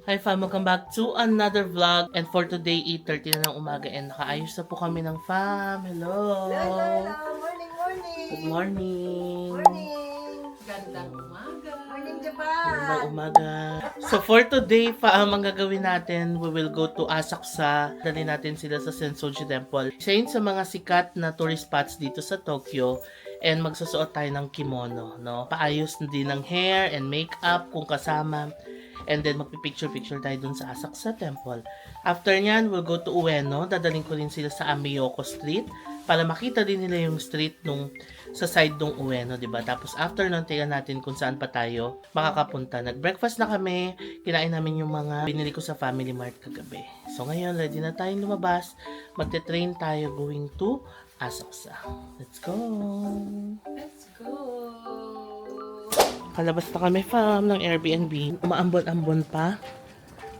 Hi fam, welcome back to another vlog. And for today, 8:30 na ng umaga and nakaayos na po kami ng fam. Hello! Hello! Morning, morning! Good morning! Morning! Gandang umaga! Morning, Japan! Magandang umaga. So for today, fam, ang gagawin natin, we will go to Asakusa. Dali natin sila sa Sensoji Temple. Isa yun sa mga sikat na tourist spots dito sa Tokyo. And magsusuot tayo ng kimono, no? Paayos din ng hair and makeup kung kasama. And then magpipicture-picture tayo dun sa Asakusa Temple. After nyan, we'll go to Ueno. Dadaling ko rin sila sa Ameyoko Street para makita din nila yung street nung sa side nung Ueno, diba? Tapos after nun, tingnan natin kung saan pa tayo makakapunta. Nag-breakfast na kami. Kinain namin yung mga binili ko sa Family Mart kagabi. So ngayon, ready na tayong lumabas. Magte-train tayo going to Asakusa. Let's go! Let's go! Kalabas na kami fam ng Airbnb. Umaambon-ambon pa.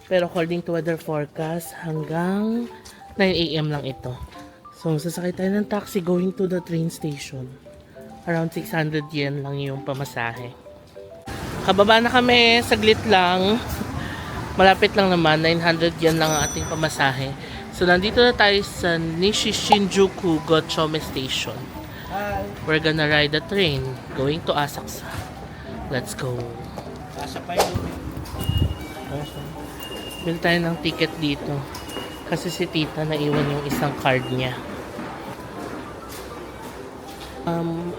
Pero according to weather forecast, hanggang 9 AM lang ito. So, sasakay tayo ng taxi going to the train station. Around 600 yen lang yung pamasahe. Kababa na kami, saglit lang. Malapit lang naman, 900 yen lang ang ating pamasahe. So, nandito na tayo sa Nishishinjuku Gochome Station. We're gonna ride the train going to Asakusa. Let's go. Asa pa yun. Bili tayo ng ticket dito. Kasi si tita naiwan yung isang card niya.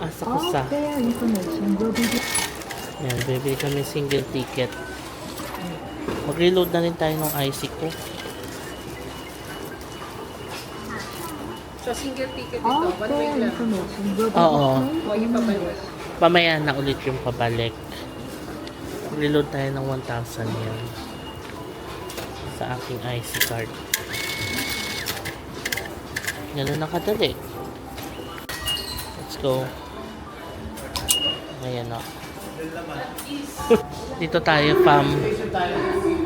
Asakusa. Yan, bibili kami single ticket. Mag-reload na rin tayo ng IC ko. So, single ticket ito. 1 week lang. Oo. O, yung pabalik. Mamaya na ulit yung pabalik. Reload tayo ng 1,000 yan sa aking IC card. Ganun na kadali. Let's go. Ayan o. Dito tayo, fam.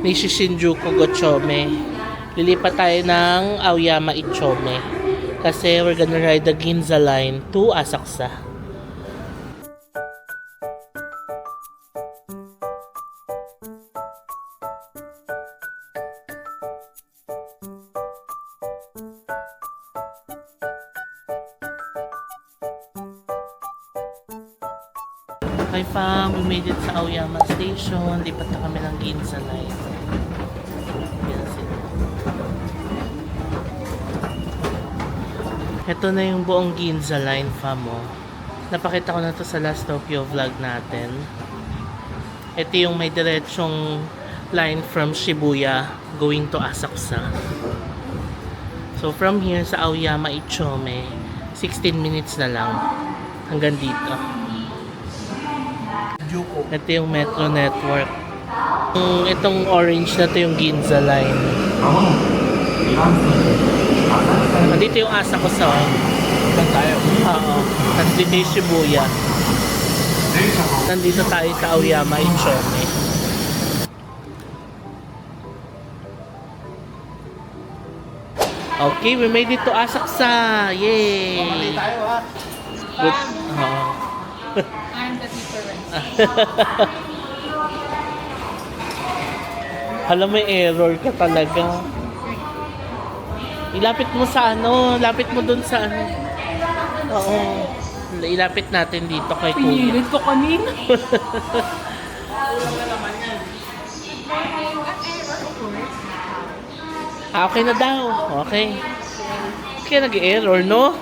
Nishishinjuku Gochome. Lilipat tayo ng Aoyama Ichome. Kasi we're gonna ride the Ginza line to Asakusa. Okay fam, we made it sa Aoyama Station. Lipat na kami ng Ginza Line. Yan sila. Ito na yung buong Ginza Line fam oh. Napakita ko na to sa last Tokyo vlog natin. Ito yung may diretsong line from Shibuya going to Asakusa. So from here sa Aoyama Ichome, 16 minutes na lang hanggang dito. Ito yung Metro Network. Itong orange na to yung Ginza Line. Nandito yung Asakusa. Saan tayo? Oo. Nandito yung Shibuya. Nandito tayo sa Aoyama Ichome. Okay, we made it to Asakusa. Yay! Hindi tayo ha. Good. Oo. I'm the difference. Alam mo, error ka talaga. Ilapit mo sa ano, lapit mo dun sa ano. Oo. Ilapit natin dito kay Kuya. Pinilit ko kanina. Okay na daw. Okay. Kaya nag-error, no?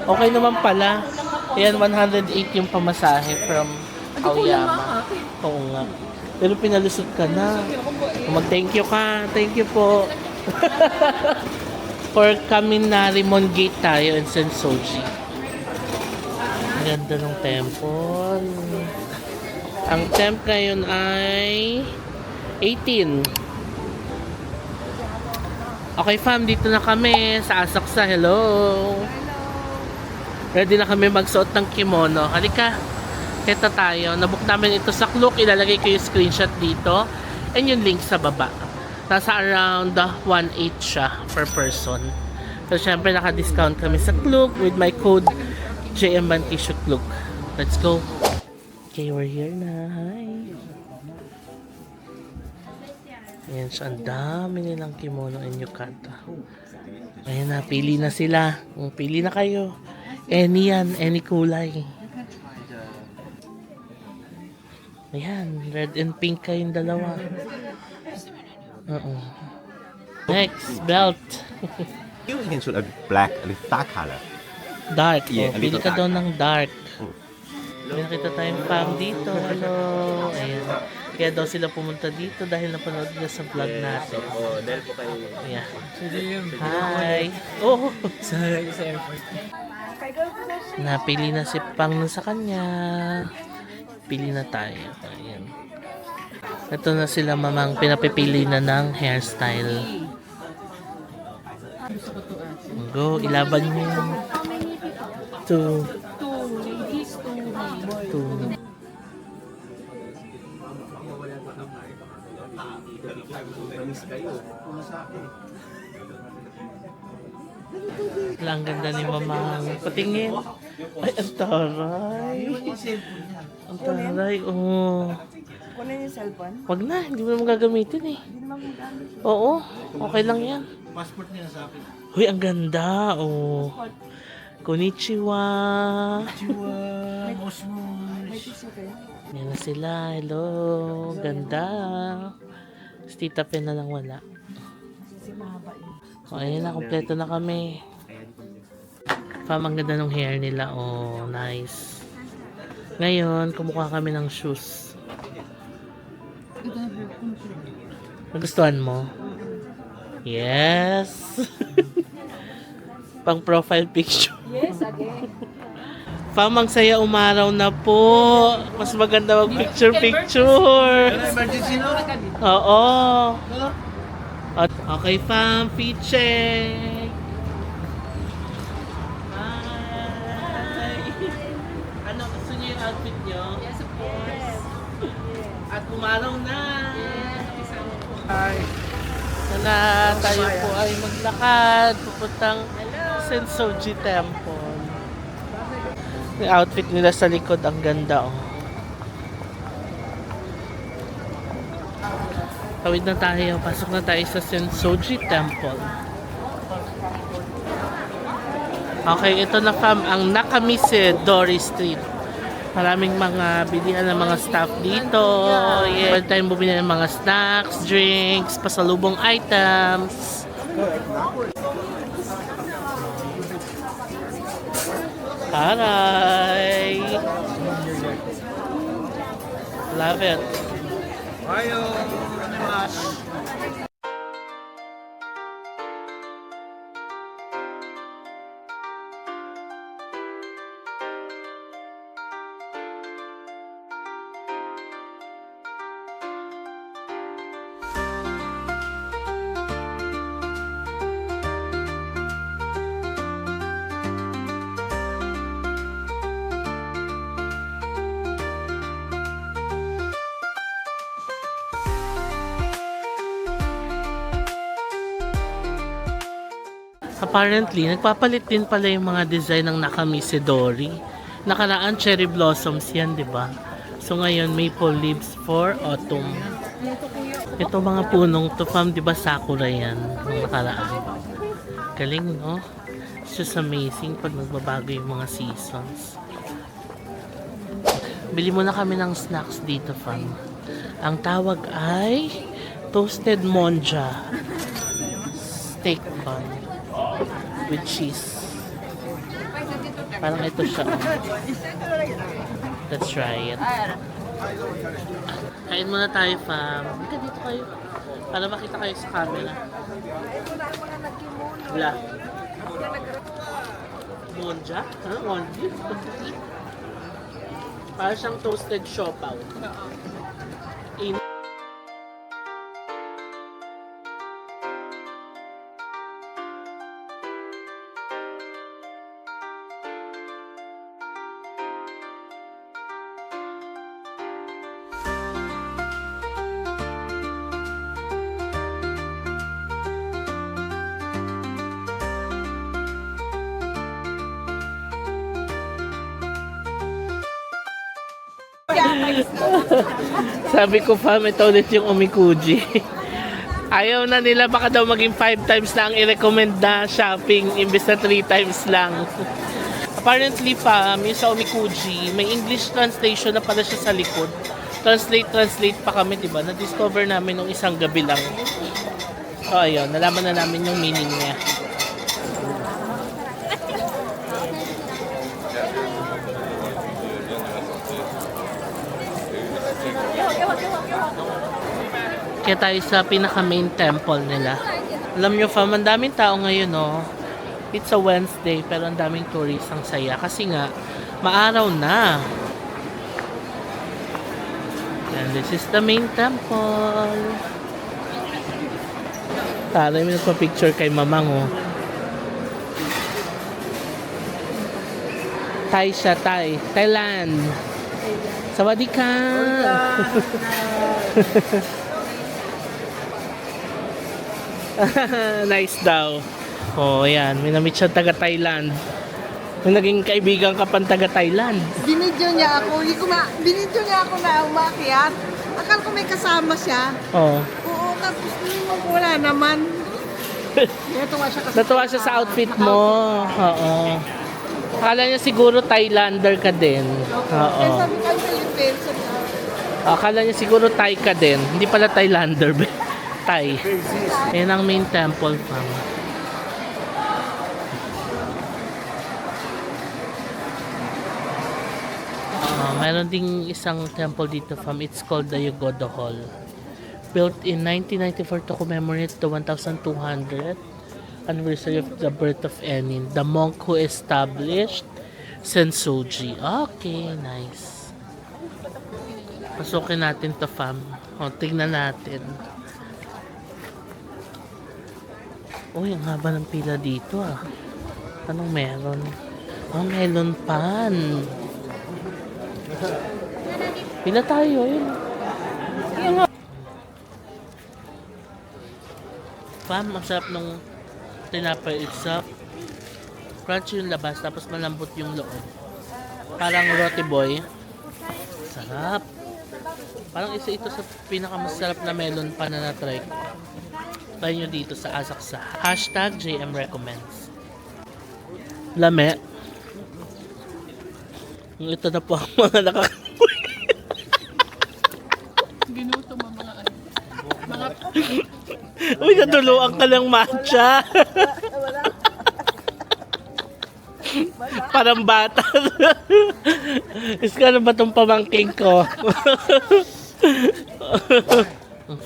Okay naman pala. Ayan, 108 yung pamasahe from Aoyama. Oo nga. Pero pinalusot ka na. Mag-thank you ka. Thank you po. For Kaminarimon Gate tayo in Sensoji. Ang ganda ng temple. Ang temp ngayon ay 18. Okay fam, dito na kami sa Asakusa. Hello! Ready na kami magsuot ng kimono. Halika, kita tayo. Nabook namin ito sa Klook. Ilalagay ko yung screenshot dito. And yung link sa baba. Nasa around 1.8 siya per person. So syempre naka-discount kami sa Klook with my code JMBantishoKlook. Let's go! Okay, we're here na. Hi! Ayan siya, ang dami nilang kimono and yukata. Ayan na, pili na sila. Pili na kayo. Any yan, any kulay. Ayan, red and pink kayong dalawa. Next, belt. You can shoot a black, a little dark color. Dark. Yeah, Oh, a pili little ka dark. daw ng dark. May nakita tayong fam dito. Hello. Ayan. Kaya daw sila pumunta dito dahil napanood nila sa vlog natin. Dahil po kayo. Ayan. Hindi yun. Hi. Oh. Sa airport. Napili na si Pang sa kanya. Pili na tayo. Ayan. Ito na sila mamang pinapipili na ng hairstyle. Go, ilaban niyo yun. Two. Wala, ang ganda ni mamang. Patingin. Ay, ang taray. Ang taray, oh. Kunin yung cellphone. Wag na, hindi mo naman gagamitin eh. Hindi naman magamit. Oo, okay lang yan. Passport niya sa akin. Huy, ang ganda, oh. Konnichiwa. Chiwa, May Mosmos. tissue kayo? Yan na sila, hello. Ganda. Si Tita Pen na lang wala. Kasi mahaba yun. O, ayun na, kompleto na kami. Fam, ang ganda ng hair nila, oh, nice. Ngayon, kumukuha kami ng shoes. Nagustuhan mo? Yes! Pang profile picture. Yes, again. Fam, ang saya umaraw na po. Mas maganda mag picture-picture. Emergency no? Oo. At, okay, fam, feet check. Hi! Ano, gusto niyo yung outfit niyo? Yes, of course. At umaraw na. Hi. Na tayo po ay maglakad pupuntang Sensoji Temple. Yung outfit nila sa likod, ang ganda, oh. Tawid na tayo. Pasok na tayo sa Sensoji Temple. Okay, ito na fam, ang Nakamise Dori Street. Maraming mga bilihan ng mga staff dito. Yeah. Pwede tayong bumili ng mga snacks, drinks, pasalubong items. Taray! Love it. Ayo. Mas. Apparently, nagpapalit din pala yung mga design ng Nakamise Dori. Nakaraan, cherry blossoms yan, di ba? So ngayon, maple leaves for autumn. Ito mga punong to, fam, di ba sakura yan? Nung nakaraan. Galing, no? It's just amazing pag nagbabago yung mga seasons. Bili muna kami ng snacks dito, fam. Ang tawag ay toasted monja. Steak bun. With cheese. Parang ito siya. Let's try it. Kain muna tayo, fam. Halika dito kayo. Para makita kayo sa camera. Wala. Monja? Ha? Monja? Parang siyang toasted siopaw. Sabi ko, fam, ito ulit yung omikuji. Ayaw na nila, baka daw maging 5 times na ang i-recommend na shopping imbes na 3 times lang. Apparently pa, yung sa Omikuji, may English translation na pala siya sa likod. Translate pa kami, di ba? Na-discover namin nung isang gabi lang. So, ayun, nalaman na namin yung meaning niya. Kaya tayo sa pinaka-main temple nila. Alam nyo, fam, ang daming tao ngayon, no? It's a Wednesday, pero ang daming tourists, ang saya. Kasi nga, maaraw na. And this is the main temple. Taray, may nagpa-picture kay Mamang, oh. Thai siya, Thai. Thailand. Sawadee ka. Nice daw. Oh, yan. May namit siya taga Thailand. May naging kaibigan ka pang taga Thailand. Binidyo niya ako. Binidyo niya ako na umakyat. Akala ko may kasama siya. Oh. Oo, tapos wala naman. Natuwa siya kasi. Natuwa siya sa outfit mo. Oo. Akala niya siguro Thailander ka din. Oo. Kaya sabi ko, Philippines. Akala niya siguro Thai ka din. Hindi pala Thailander. Thai. Yan ang main temple, fam. Mayroon ding isang temple dito, fam. It's called the Yogoda Hall. Built in 1994 to commemorate the 1200th anniversary of the birth of Enin, the monk who established Sensoji. Okay, nice. Pasukin natin to, fam. O, tingnan natin. Uy, ang haba ng pila dito, ah. Anong meron? Oh, melon pan. Pila tayo, yun. Fam, ang sarap nung tinapay itself. Crunchy yung labas, tapos malambot yung loob. Parang roti boy. Sarap. Parang isa ito sa pinakamasarap na melon pan na na-try ko. Try nyo dito sa Asaksa. Hashtag JM Recommends. Lame. Ito na po ang mga nakakakuwi. Ginuto mo mga ano. Uy, natuluan ka ng matcha. Parang bata. Is ka na ba itong pamangking ko?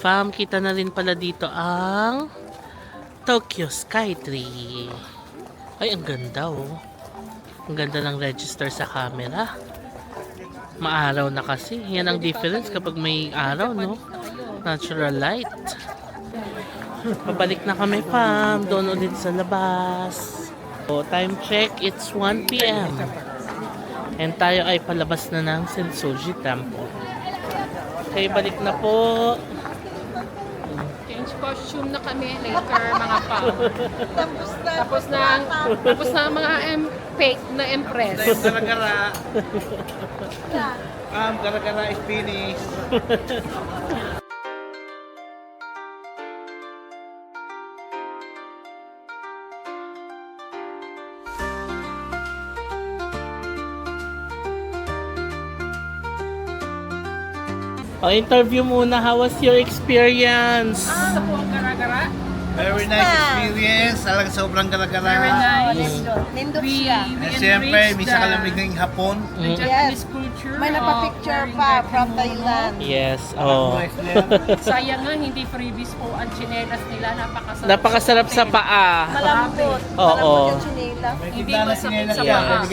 Fam, kita na rin pala dito ang Tokyo Skytree. Ay, ang ganda, oh. Ang ganda ng register sa camera. Maaraw na kasi. Yan ang difference kapag may araw, no? Natural light. Pabalik na kami, fam. Doon ulit sa labas. So, time check, it's 1 p.m. And tayo ay palabas na ng Sensoji Temple. Okay, balik na po. Change costume na kami later mga pa. Tapos na. Tapos na ang mga fake na empress. Gara-gara. Gara-gara is finished. Interview muna. How was your experience? Sa po ang gara-gara. Very nice experience. Talagang sobrang gara-gara. Very nice. Nindot We siya. Siyempre, may sa kalamig ng Hapon. the Japanese culture. May of napapicture wearing pa the from kimono. Thailand. Yes. Oh. Sayang nga, hindi freebies po ang chinelas nila. Napakasarap. Napakasarap sa paa. Malambot. Oo. Malambot yung chinela. Hindi masakit sa paa.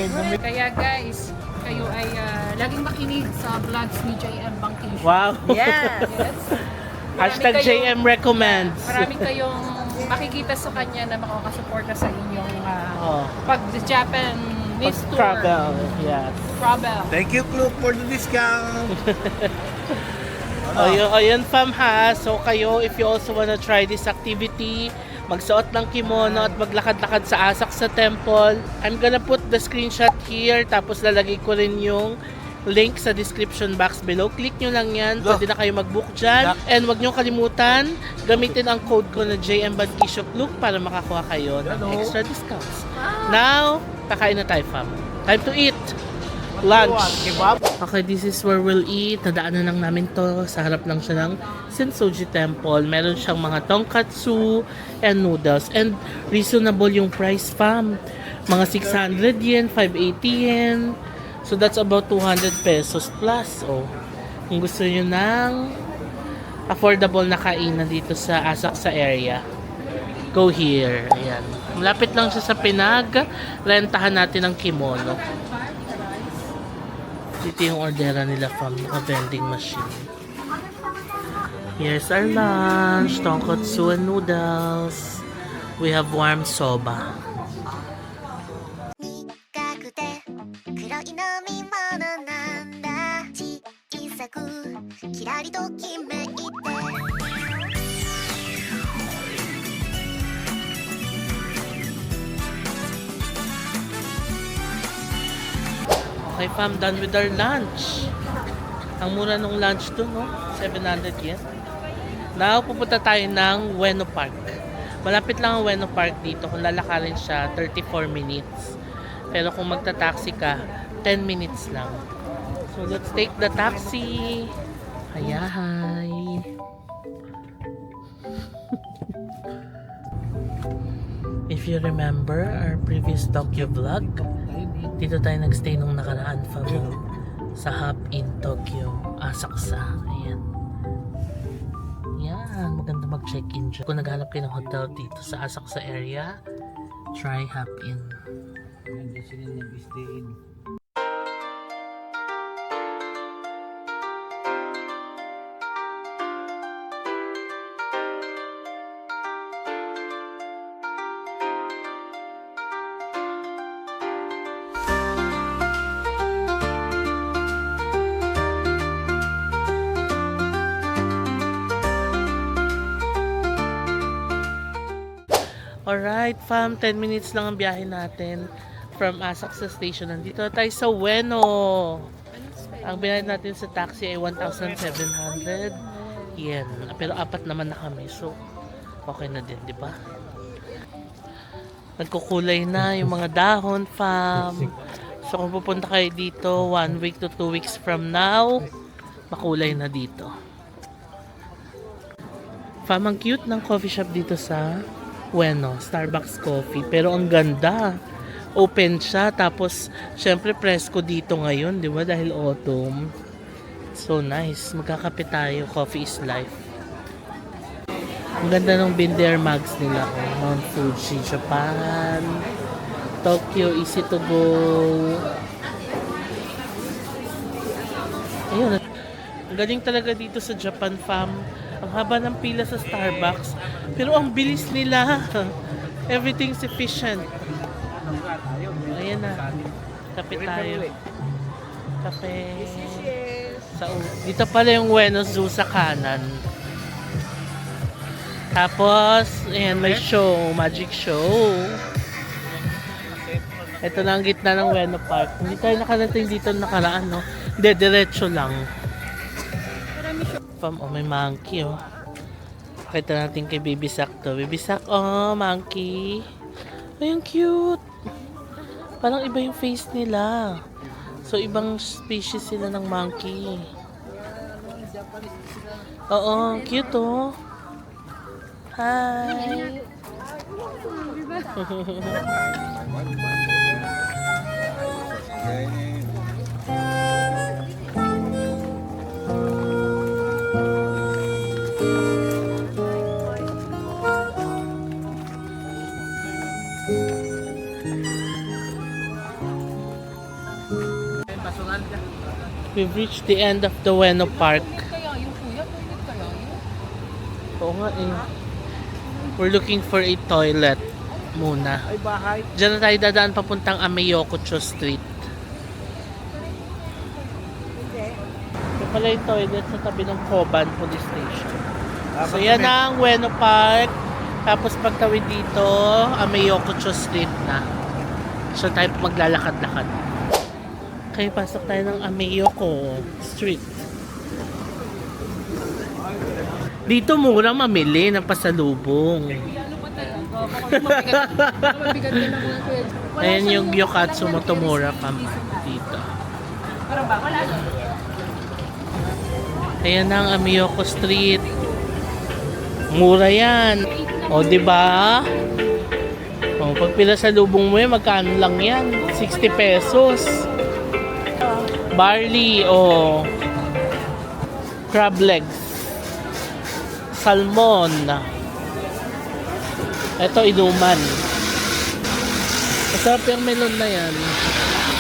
Kaya guys, kayo ay laging makinig sa vlogs ni JM Bangkisyo. Wow. Yes. Yes. Hashtag JM Recommends. Marami kayong makikita sa kanya na makakasuporta sa inyong Oh. pag-Japanese tour. Travel. Yes. Travel. Thank you, Club, for the discount. Ayun, fam, ha. So kayo, if you also wanna try this activity, magsuot ng kimono at maglakad-lakad sa Asaksa Temple, I'm gonna put the screenshot here, tapos lalagay ko rin yung link sa description box below. Click nyo lang yan. Pwede na kayo mag-book dyan. And wag nyo kalimutan, gamitin ang code ko na JM Badkishop Look para makakuha kayo ng extra discounts. Now, kakain na tayo, fam. Time to eat! Lunch! Okay, this is where we'll eat. Nadaanan lang namin to. Sa harap lang siya ng Sensoji Temple. Meron siyang mga tonkatsu and noodles. And reasonable yung price, fam. Mga 600 yen, 580 yen. So that's about 200 pesos plus. Oh, kung gusto nyo ng affordable na kainan dito sa Asakusa area, go here. Ayan. Malapit lang siya sa pinag-rentahan natin ng kimono. Dito yung ordera nila from a vending machine. Here's our lunch. Tonkatsu and noodles. We have warm soba. 苦くて黒い飲み物なんだ小さくキラリときめいて Okay, fam, done with our lunch. Ang mura ng lunch to, no? 700 yen. Now, pupunta tayo ng Ueno Park. Malapit lang ang Ueno Park dito. Kung lalakarin siya, 34 minutes. Pero kung magta-taxi ka, 10 minutes lang. So, let's take the taxi. Hayahay. If you remember our previous Tokyo vlog, dito tayo nagstay nung nakaraan, fam, sa Hop in Tokyo, Asakusa. Ayan. Yan, maganda mag-check-in dyan. Kung naghanap kayo ng hotel dito sa Asakusa area, try Hop in. Nandiyan sila nag-stay in. Alright, fam, 10 minutes lang ang biyahe natin from Asakusa Station. Nandito na tayo sa Ueno. Ang biyahe natin sa taxi ay 1,700 yen. Pero apat naman na kami, so okay na din, di ba? Nagkukulay na yung mga dahon, fam. So kung pupunta kayo dito 1 week to 2 weeks from now, makulay na dito. Fam, ang cute ng coffee shop dito sa Ueno, Starbucks coffee. Pero ang ganda. Open siya. Tapos, syempre, presko dito ngayon, di ba? Dahil autumn. So nice. Magkakape tayo. Coffee is life. Ang ganda ng Binder mugs nila. Oh. Mount Fuji, Japan. Tokyo, easy to go. Ayun. Ang galing talaga dito sa Japan, fam. Ang haba ng pila sa Starbucks. Pero ang bilis nila. Everything's efficient. Ayan na. Kape tayo. Kape. Dito pala yung Ueno Zoo sa kanan. Tapos, ayan, may show. Magic show. Ito na ang gitna ng Ueno Park. Hindi tayo nakarating dito nakaraan, no? Hindi, diretso lang. Oh, may monkey, oh. Pakita natin kay Baby Sak to. Baby Sak, oh, monkey. Ay, ang cute. Parang iba yung face nila. So, ibang species sila ng monkey. Oo, cute, oh. Hi. We've reached the end of the Ueno Park. Kaya yung kuya, toilet kaya yun? Oo nga eh. We're looking for a toilet muna. Ay, bahay. Diyan na tayo dadaan papuntang Ameyokucho Street. Ito pala yung toilet sa tabi ng Koban Police Station. So yan na ang Ueno Park. Tapos pagtawid dito, Ameyokucho Street na. So tayo maglalakad-lakad. Okay, pasok tayo ng Ameyoko Street. Dito mura mamili ng pasalubong. Mabigat din ako. Ayan yung Gyokatsu Motomura Camp dito. Parang ba? Wala. Ayan ang Ameyoko Street. Mura yan. O, diba? O, pag pinasalubong mo yan, magkano lang yan? 60 pesos. Barley o crab legs. Salmon. Ito, inuman. Masarap yung melon na yan.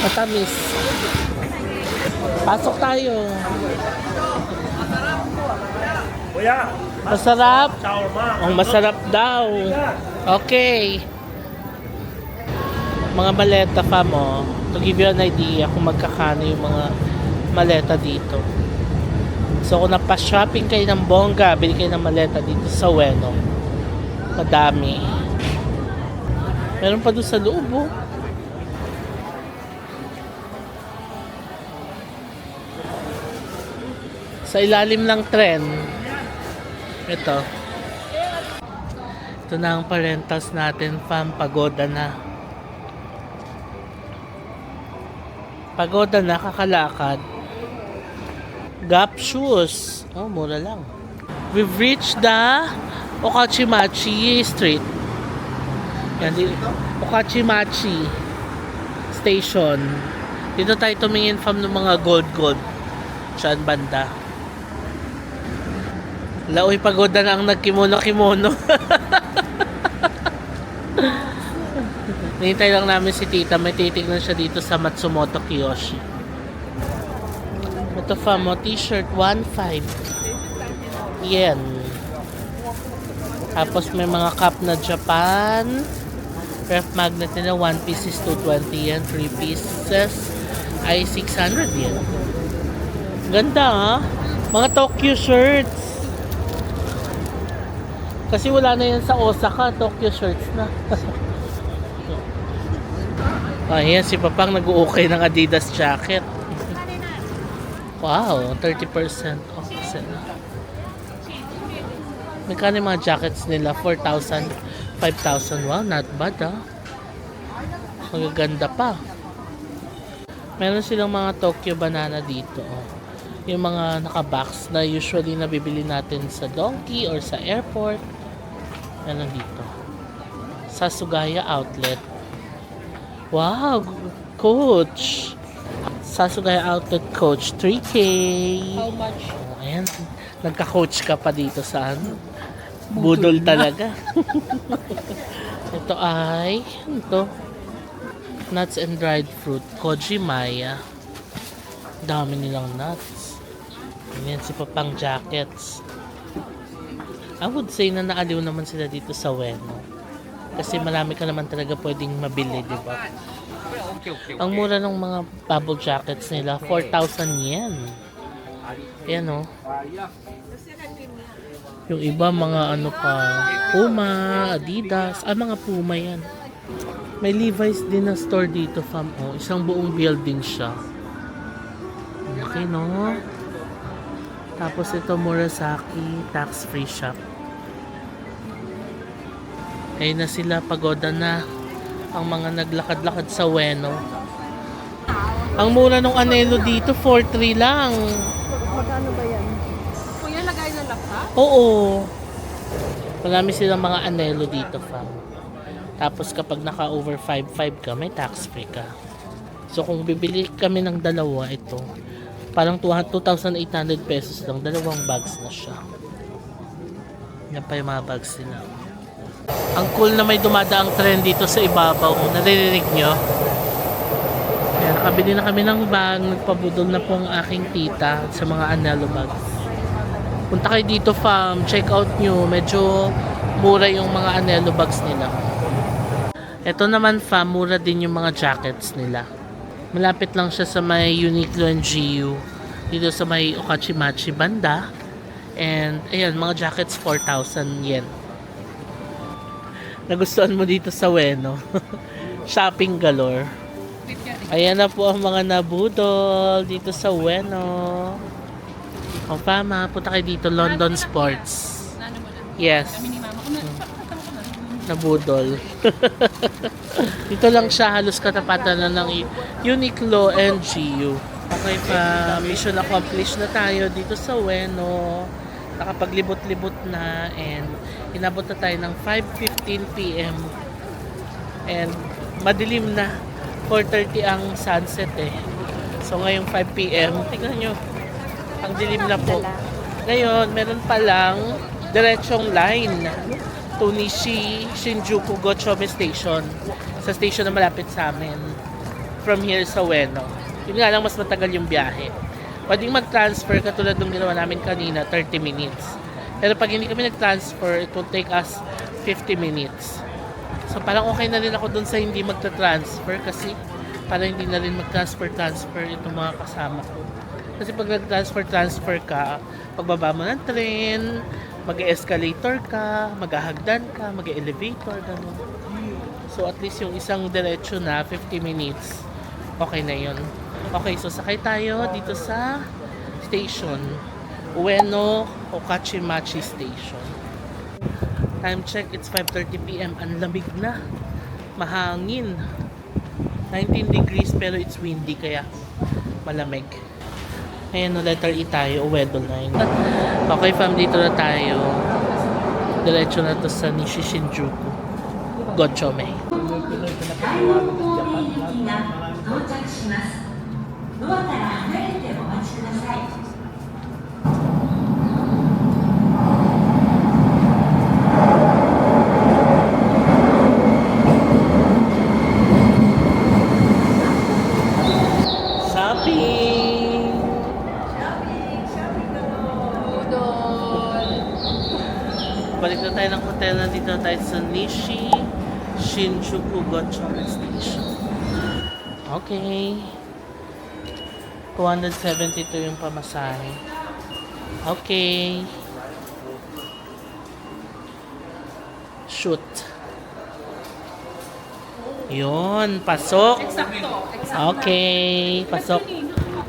Matamis. Pasok tayo. Masarap? Ang masarap daw. Okay. Mga maleta pa mo. To give you an idea kung magkakano yung mga maleta dito. So kung napa-shopping kayo ng bongga, bili kayo ng maleta dito sa Ueno. Madami. Meron pa doon sa loob, oh. Sa ilalim ng tren. Ito. Ito na ang parentals natin, fam. Pagoda na. Pagoda na, kakalakad. Gap shoes. Oh, mura lang. We've reached the Okachimachi Street. Yan, Okachimachi Station. Dito tayo tumingin from ng mga gold. Saan banda? Laoy, pagoda na ang nagkimono-kimono. Nihintay lang namin si tita. May titignan siya dito sa Matsumoto Kiyoshi. Ito fa mo, t-shirt 1.5 yen. Tapos may mga cup na Japan. Ref magnet nila 1 piece is 220 yen. 3 pieces ay 600 yen. Ganda, ha? Mga Tokyo shirts. Kasi wala na yan sa Osaka. Tokyo shirts na. Ayan, si Papang nag-uukay ng Adidas jacket. Wow, 30% off sila. Magkano yung mga jackets nila? 4,000, 5,000. Wow, not bad, ah. Magaganda pa. Meron silang mga Tokyo banana dito. Oh. Yung mga naka-box na usually nabibili natin sa Donkey or sa airport. Meron dito. Sa Sugaya Outlet. Wow, Coach. Sa Sugaya Outlet Coach, 3K. How much? Oh, ayan, nagka-coach ka pa dito sa ano? Budol talaga. Ito ay, ito, nuts and dried fruit, Koji Maya. Dami nilang nuts. Ayan, si Papang jackets. I would say na naaliw naman sila dito sa Ueno. Kasi marami ka naman talaga pwedeng mabili, di ba? Ang mura ng mga bubble jackets nila, 4,000 yen. Ayan, oh. Yung iba, mga ano pa, Puma, Adidas, mga Puma yan. May Levi's din na store dito, fam. Oh, isang buong building siya. Okay, no? Tapos ito, Murasaki tax-free shop. Ayun na sila, pagoda na ang mga naglakad-lakad sa Ueno. Ang mura ng anelo dito, 4,300 lang. Magkano ba yan? Kuya, lagay ng laptop? Oo. Marami silang mga anelo dito, fam. Tapos kapag naka-over 5,500 ka, may tax-free ka. So kung bibili kami ng dalawa, ito, parang 2,800 pesos lang. Dalawang bags na siya. Yan pa yung mga bags nila. Ang cool na may dumadaang trend dito sa ibabaw. Naririnig nyo? Ayan, nakabili na kami ng bag. Nagpabudol na po ang aking tita sa mga anelo bags. Punta kayo dito, fam. Check out nyo. Medyo mura yung mga anelo bags nila. Ito naman, fam. Mura din yung mga jackets nila. Malapit lang siya sa may Uniqlo and GU. Dito sa may Okachimachi banda. And, ayan, mga jackets 4,000 yen. Nagustuhan mo dito sa Ueno. Shopping galore. Ayan na po ang mga nabudol dito sa Ueno. O Fama, punta kayo dito, London Sports. Ano mo na? Yes, Kami ni Mama. nabudol. Dito lang siya, halos katapatan na ng Uniqlo and GU. Okay pa, mission accomplished na tayo dito sa Ueno. Nakapaglibot-libot na and inabot na tayo ng 5:15 PM. And madilim na. 4:30 ang sunset eh. So ngayong 5 PM, tingnan nyo, ang dilim na po. Ngayon, meron palang diretsong line to Nishi Shinjuku Gochome Station. Sa station na malapit sa amin. From here sa Ueno. Yun nga lang, mas matagal yung biyahe. Pwedeng mag-transfer katulad ng ginawa namin kanina, 30 minutes. Pero pag hindi kami nag-transfer, it will take us 50 minutes. So parang okay na rin ako dun sa hindi magta-transfer kasi parang hindi na rin mag-transfer itong mga kasama ko. Kasi pag nag-transfer ka, pagbaba mo ng train, mag-escalator ka, maghahagdan ka, mag-elevator, gano'n. So at least yung isang diretso na 50 minutes, okay na yun. Okay, so sakay tayo dito sa station. Ueno Okachimachi Station. Time check, it's 5:30 PM. Ang lamig na. Mahangin. 19 degrees pero it's windy kaya malamig. Ayan, no, letter E tayo, Ueno line. Okay fam, dito na tayo. Diretso na to sa Nishi Shinjuku Gochome. Shopping! Balik na tayo ng hotel. Nandito na tayo sa Nishi Shinjuku Gochome Station. Okay. 272 yung pamasahe. Okay. Shoot. Yun, pasok. Eksakto. Okay, pasok.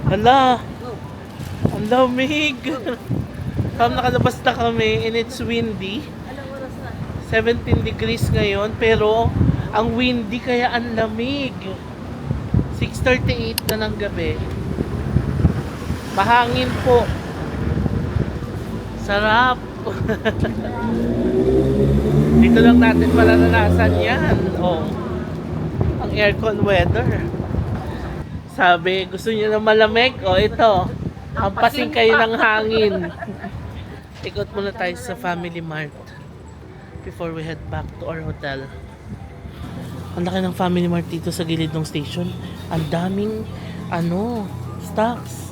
Hala. Ang lamig. Pam, nakalabas na kami and it's windy. 17 degrees ngayon pero ang windy kaya ang lamig. 6:38 na ng gabi. Mahangin po. Sarap. Dito lang natin mararanasan yan. Oh. Ang aircon weather. Sabi, gusto niyo na malamig? O ito, hampasin kayo ng hangin. Ikot muna tayo sa Family Mart before we head back to our hotel. Ang laki ng Family Mart dito sa gilid ng station. Ang daming, stocks.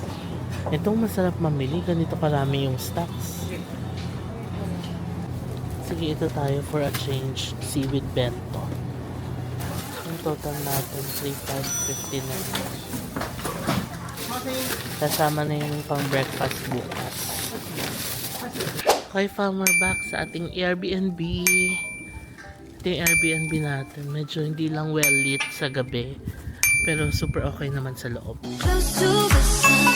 Itong masarap mamili. Ganito karami yung stocks. Sige, ito tayo for a change. Seaweed bento. Ang total natin, 3,559. Kasama na yung pang breakfast bukas. Okay, farmer back sa ating Airbnb. Ito yung Airbnb natin. Medyo hindi lang well lit sa gabi. Pero super okay naman sa loob. Close to the sun.